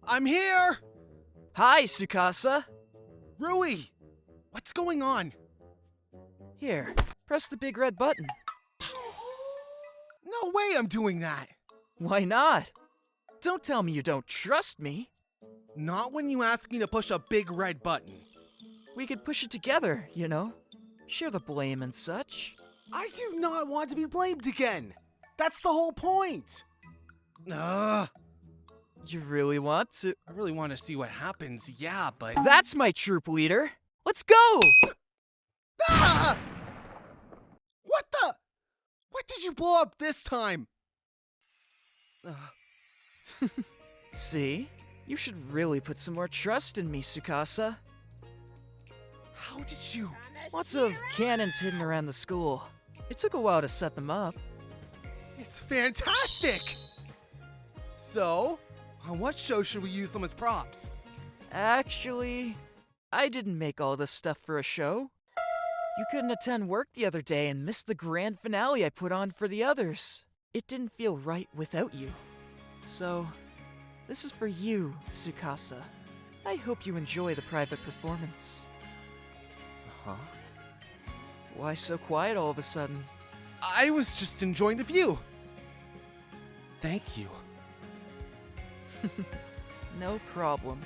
I'm here! Hi, Tsukasa. Rui! What's going on? Here, press the big red button. No way I'm doing that! Why not? Don't tell me you don't trust me. Not when you ask me to push a big red button. We could push it together, you know? Share the blame and such. I do not want to be blamed again! That's the whole point! Ugh. You really want to? I really want to see what happens, yeah, but... That's my troop leader! Let's go! Ah! What the? What did you blow up this time? See? You should really put some more trust in me, Tsukasa. How did you... Lots of cannons hidden around the school. It took a while to set them up. It's fantastic! So, on what show should we use them as props? Actually, I didn't make all this stuff for a show. You couldn't attend work the other day and missed the grand finale I put on for the others. It didn't feel right without you. So, this is for you, Tsukasa. I hope you enjoy the private performance. Huh? Why so quiet all of a sudden? I was just enjoying the view. Thank you. No problem.